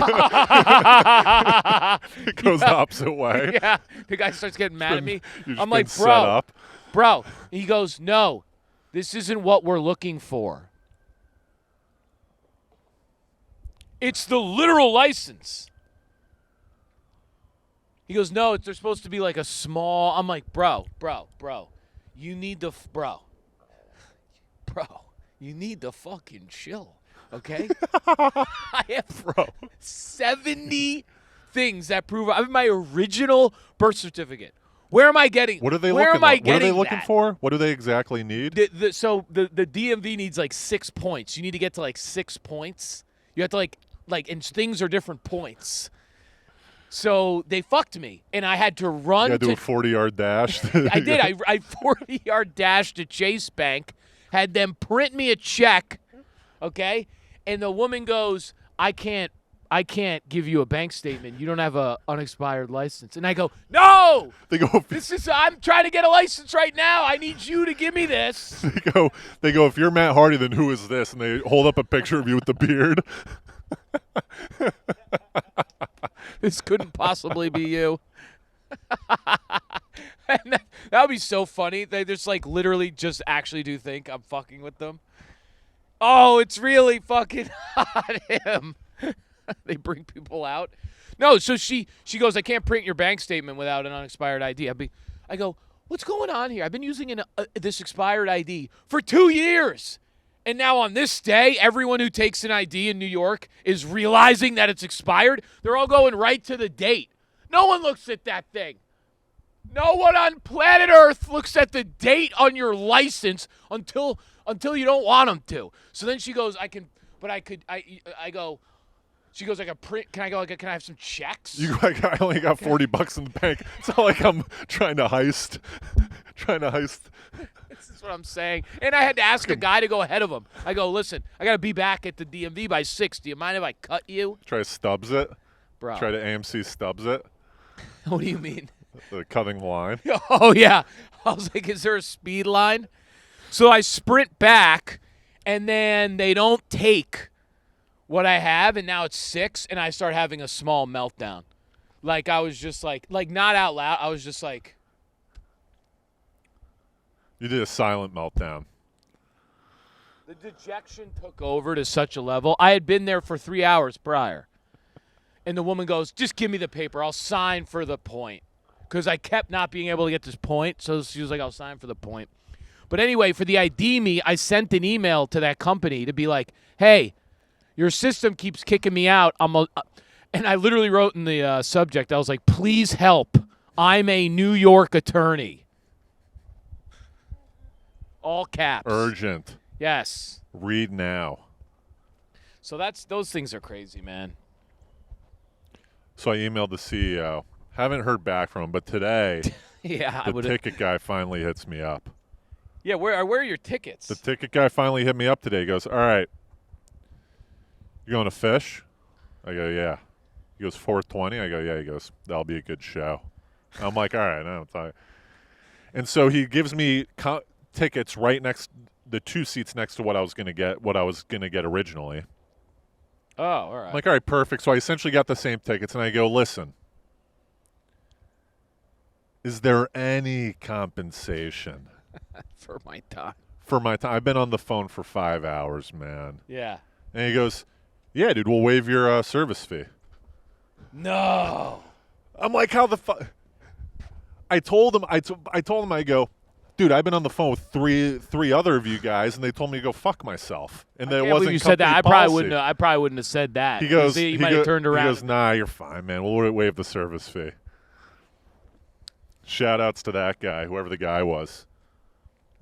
goes the opposite way. yeah. The guy starts getting mad at me. You've I'm been like, set up. bro. He goes, no, this isn't what we're looking for. It's the literal license. He goes, no, they're supposed to be like a small. I'm like, bro. You need to, bro. You need to fucking chill, okay? I have 70 things that prove I have my original birth certificate. Where am I getting? What are they where looking? am I What are they getting looking that? for? What do they exactly need? So the DMV needs like 6 points. You need to get to like 6 points. You have to like, and things are different points. So they fucked me, and I had to run. You got to do a 40-yard dash. I did. I 40-yard dashed to Chase Bank, had them print me a check, okay? And the woman goes, I can't give you a bank statement. You don't have a unexpired license. And I go, no! They go, I'm trying to get a license right now. I need you to give me this. they go, if you're Matt Hardy, then who is this? And they hold up a picture of you with the beard. This couldn't possibly be you. And that would be so funny. They just like literally just actually do think I'm fucking with them. Oh, it's really fucking hot him. They bring people out. No, so she goes, I can't print your bank statement without an unexpired ID. I go, what's going on here? I've been using this expired ID for 2 years. And now on this day, everyone who takes an ID in New York is realizing that it's expired. They're all going right to the date. No one looks at that thing. No one on planet Earth looks at the date on your license until you don't want them to. So then she goes, I go, she goes, I can print, can I have some checks? I only got $40 in the bank. It's not like I'm trying to heist. This is what I'm saying. And I had to ask a guy to go ahead of him. I go, listen, I got to be back at the DMV by 6. Do you mind if I cut you? Try to Stubbs it. Bro. Try to AMC Stubbs it. What do you mean? The cutting the line. Oh, yeah. I was like, is there a speed line? So I sprint back, and then they don't take what I have, and now it's 6, and I start having a small meltdown. Like, I was just like not out loud. I was just like. You did a silent meltdown. The dejection took over to such a level. I had been there for 3 hours prior. And the woman goes, just give me the paper. I'll sign for the point. Because I kept not being able to get this point. So she was like, I'll sign for the point. But anyway, for the ID.me, I sent an email to that company to be like, hey, your system keeps kicking me out. And I literally wrote in the subject, I was like, please help. I'm a New York attorney. All caps. Urgent. Yes. Read now. So those things are crazy, man. So I emailed the CEO. Haven't heard back from him, but today Yeah, the ticket guy finally hits me up. Yeah, where are your tickets? The ticket guy finally hit me up today. He goes, all right, you going to fish? I go, yeah. He goes, 420? I go, yeah. He goes, that'll be a good show. I'm like, all right, I'm sorry. And so he gives me tickets right next, the 2 seats next to what I was going to get originally. Oh, all I'm right. like, all right, perfect. So I essentially got the same tickets, and I go, listen, is there any compensation For my time. for my time? I've been on the phone for 5 hours, man. Yeah. And he goes, yeah, dude, we'll waive your service fee. No. I'm like, how the fuck? I told him, I told him, I go, dude, I've been on the phone with three other of you guys, and they told me to go fuck myself, and that I it can't wasn't believe you said that. company I probably policy. wouldn't. I probably wouldn't have said that. He goes, You might have turned around. He goes, nah, you're fine, man. We'll waive the service fee. Shout outs to that guy, whoever the guy was.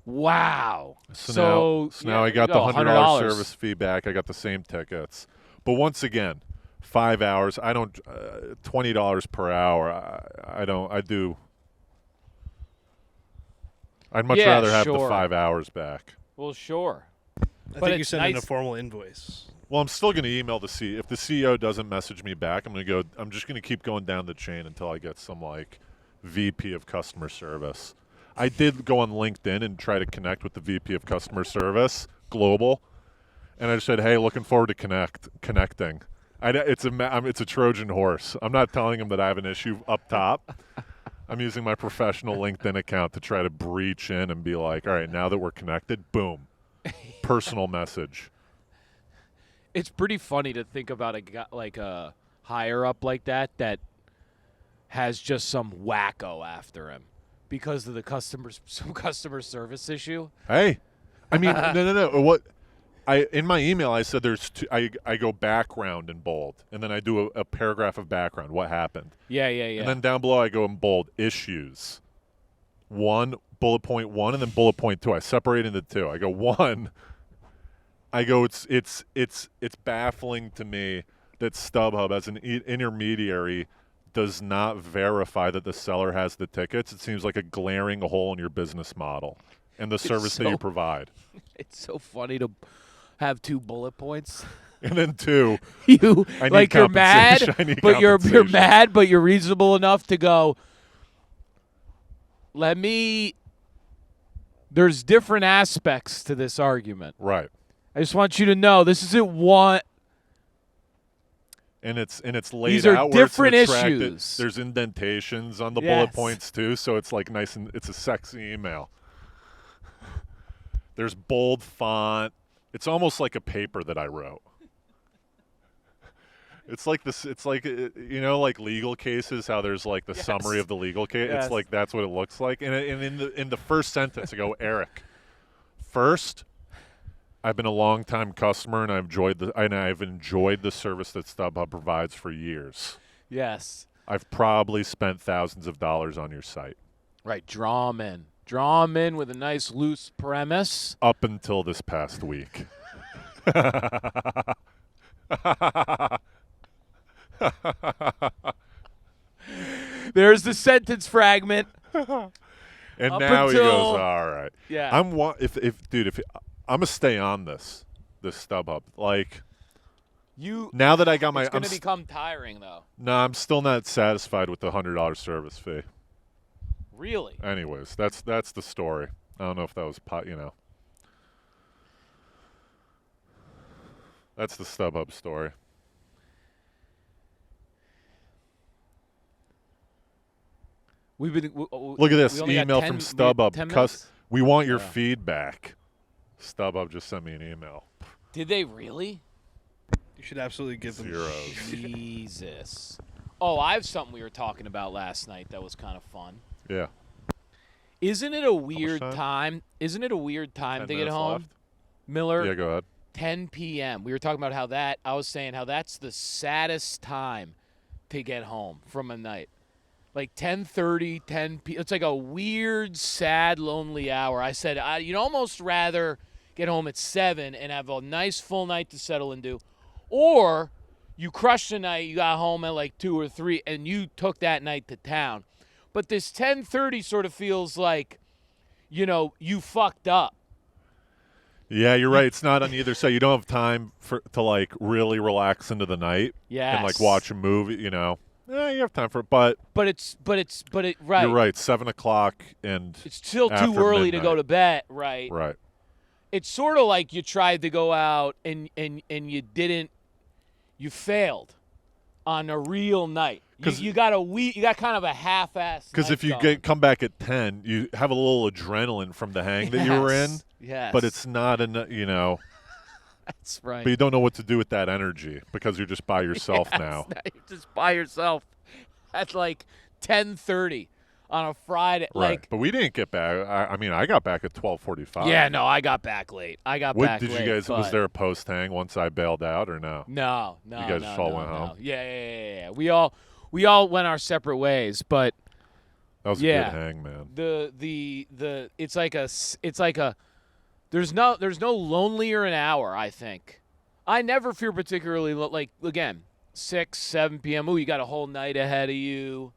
Wow. So now I got the $100 service fee back. I got the same tickets, but once again, 5 hours. I don't $20 per hour. I don't. I do. I'd much rather have the 5 hours back. Well, sure. I think you send in a formal invoice. Well, I'm still going to email the CEO. If the CEO doesn't message me back, I'm going to go. I'm just going to keep going down the chain until I get some like VP of customer service. I did go on LinkedIn and try to connect with the VP of customer service global, and I just said, "Hey, looking forward to connecting." It's a Trojan horse. I'm not telling him that I have an issue up top. I'm using my professional LinkedIn account to try to breach in and be like, all right, now that we're connected, boom, personal message. It's pretty funny to think about a guy, like a higher up like that has just some wacko after him because of some customer service issue. Hey, I mean, no. What? In my email, I said there's two. I go background in bold, and then I do a paragraph of background. What happened? Yeah. And then down below, I go in bold issues. 1, bullet point 1, and then bullet point 2. I separate into 2. I go 1. I go it's baffling to me that StubHub as an intermediary does not verify that the seller has the tickets. It seems like a glaring hole in your business model and the service that you provide. It's so funny to have 2 bullet points. And then 2, you I need like you're mad, but you're mad, but you're reasonable enough to go. There's different aspects to this argument. Right. I just want you to know this isn't one. And it's laid These are out where different it's attracted. issues. There's indentations on the Yes. bullet points too, so it's like nice and it's a sexy email. There's bold font. It's almost like a paper that I wrote. It's like this. It's like like legal cases. How there's like the summary of the legal case. Yes. It's like that's what it looks like. And in the first sentence, I go, Eric. First, I've been a long-time customer, and I've enjoyed the service that StubHub provides for years. Yes. I've probably spent thousands of dollars on your site. Right. Draw 'em in. Draw 'em in with a nice loose premise. Up until this past week. There's the sentence fragment. And Up now he until- goes, all right. Yeah. I'm gonna stay on this StubHub. Like now that I got my, It's going to become tiring, though. no, I'm still not satisfied with the $100 service fee. Really? Anyways, that's the story. I don't know if that was That's the StubHub story. We've been. Look at this we only got email 10 from we had StubHub. 10 minutes? We want your Yeah. feedback. StubHub just sent me an email. Did they really? You should absolutely give them Zeros. Jesus. Oh, I have something we were talking about last night that was kind of fun. Yeah. Isn't it a weird time? time? Isn't it a weird time 10 to get minutes home, left. Miller? Yeah, go ahead. 10 p.m. We were talking about I was saying how that's the saddest time to get home from a night. Like 10:30, 10 p.m. It's like a weird, sad, lonely hour. I said you'd almost rather get home at 7 and have a nice full night to settle into, or you crushed the night, you got home at like 2 or 3, and you took that night to town. But this 10:30 sort of feels like, you fucked up. Yeah, you're right. It's not on either side. You don't have time to like really relax into the night and like watch a movie. You have time for it, but right. You're right. 7 o'clock and It's still too after early midnight. to go to bed, right? Right. It's sort of like you tried to go out and you didn't. you failed on a real night. 'Cause- You got you got kind of a half-ass. Because if you come back at 10, you have a little adrenaline from the hang that you were in. Yes. But it's not enough, That's right. But you don't know what to do with that energy because you're just by yourself now. You're just by yourself at like 10:30 on a Friday. Right. Like, But we didn't get back. I mean, I got back at 12:45. yeah, no, I got back late. Did you guys? Was there a post hang once I bailed out or no? No. You guys just all no, went no. home? Yeah. We all went our separate ways, but That was a yeah, good hang, man. the it's like a there's no lonelier an hour, I think. I never feel particularly like, again, 6, 7 p.m. Ooh, you got a whole night ahead of you.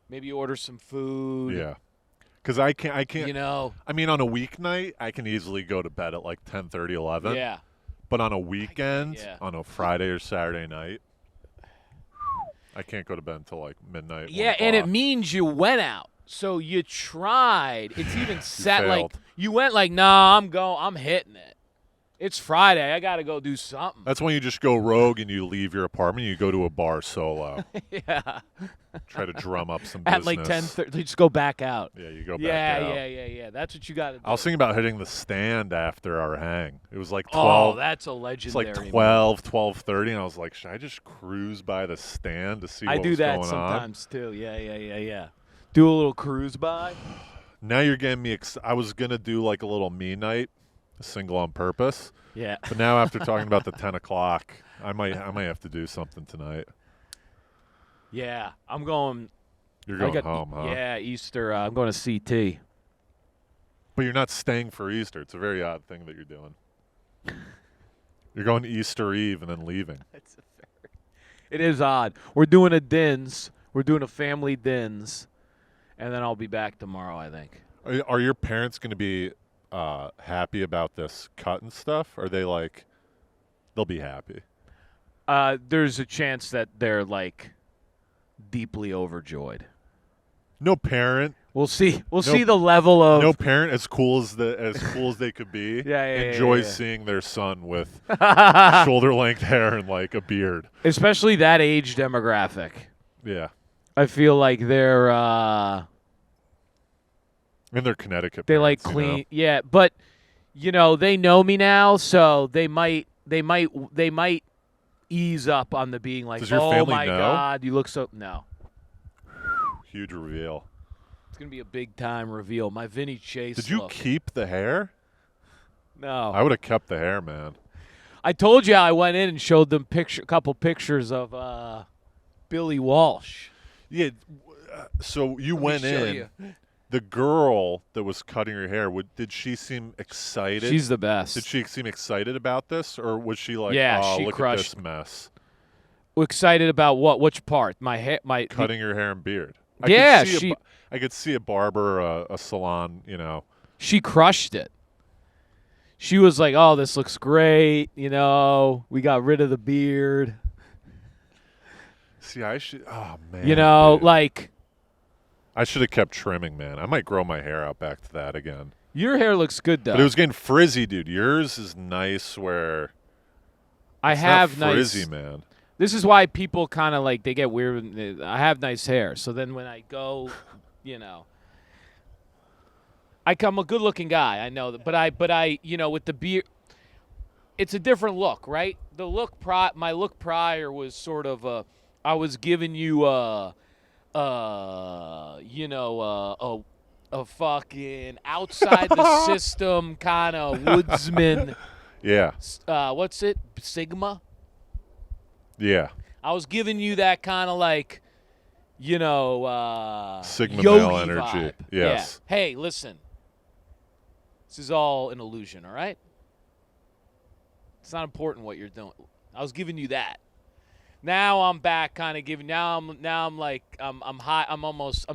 Maybe you order some food. Yeah. Because I can't. You know. I mean, on a weeknight, I can easily go to bed at like 10:30, 11. Yeah. But on a weekend, yeah. on a Friday or Saturday night, I can't go to bed until like midnight. Yeah, 1 and it o'clock. means you went out. So you tried. It's even set like failed. you went like, nah, I'm hitting it. It's Friday. I got to go do something. That's when you just go rogue and you leave your apartment. You go to a bar solo. Yeah. Try to drum up some At business. like 10:30, just go back out. Yeah, you go back Yeah, out. yeah. That's what you got to do. I was thinking about hitting the stand after our hang. It was like Oh, 12. that's a It's legendary. like 12, 12:30, and I was like, should I just cruise by the stand to see I what do was that going sometimes too. Yeah. Do a little cruise by. on? Now you're getting me. I was gonna do like a little me night, a single on purpose, Yeah. but now after talking about the 10 o'clock, I might have to do something tonight. Yeah. I'm going. You're I going got, home, huh? Yeah, Easter. I'm going to CT. But you're not staying for Easter. It's a very odd thing that you're doing. You're going Easter Eve and then leaving. It is odd. We're doing a dins. We're doing a family dins, and then I'll be back tomorrow, I think. Are your parents going to be happy about this cut and stuff? Are they like, they'll be happy? There's a chance that they're like deeply overjoyed. No parent. We'll see. We'll see the level of No parent as cool as they could be. Yeah, enjoys yeah. seeing their son with shoulder length hair and like a beard. especially that age demographic. Yeah, I feel like they're and they're Connecticut. they like parents, you know? clean. Yeah, but they know me now, so they might ease up on the being like, Does your oh family my know? God, you look so. No, Huge reveal. it's gonna be a big time reveal. My Vinny Chase. Did you look. keep the hair? No, I would have kept the hair, man. I told you I went in and showed them a couple pictures of Billy Walsh. Yeah. So you went show in. you. The girl that was cutting her hair, did she seem excited? She's the best. Did she seem excited about this, or was she like, Yeah, oh, she look crushed. at this mess? Excited about what? Which part? My hair. My Cutting her hair and beard. Yeah, I could see a barber, a salon, She crushed it. She was like, "Oh, this looks great." We got rid of the beard. See, I should. Oh man. Dude. I should have kept trimming, man. I might grow my hair out back to that again. Your hair looks good though. But it was getting frizzy, dude. Yours is nice where I it's have not nice. frizzy, man. This is why people kind of like they get weird. I have nice hair, so then when I go, I'm a good-looking guy. I know that, but I, with the beard, it's a different look, right? The look my look prior was sort of I was giving you a fucking outside the system kind of woodsman. Yeah. What's it? Sigma. Yeah. I was giving you that kind of like, Sigma yogi male energy. vibe. Yes. Yeah. Hey, listen. This is all an illusion, all right? It's not important what you're doing. I was giving you that. Now I'm back, kind of giving. Now I'm like I'm high. I'm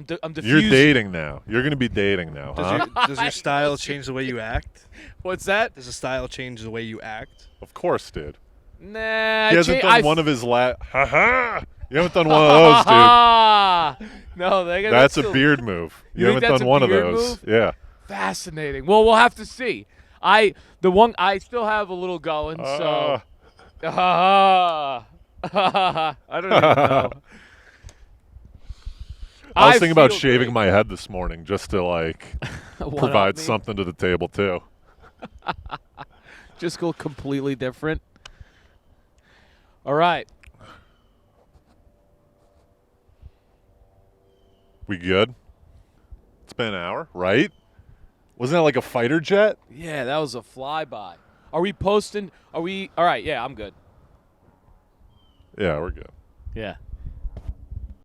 diffusing. You're dating now. You're going to be dating now, huh? Does your style change the way you act? What's that? Does the style change the way you act? Of course, dude. Nah. He hasn't done one of his Ha-ha! You haven't done one of those, dude. No, That's a beard move. You think haven't that's done a one of beard those. move? Yeah. Fascinating. Well, we'll have to see. I still have a little going, so. I don't even know. I was thinking about feel shaving great. my head this morning just to like One-up provide me. something to the table too. Just go completely different. All right. We good? It's been an hour, right? Wasn't that like a fighter jet? Yeah, that was a flyby. Are we posting? Are we? All right. Yeah, I'm good. Yeah, we're good. Yeah.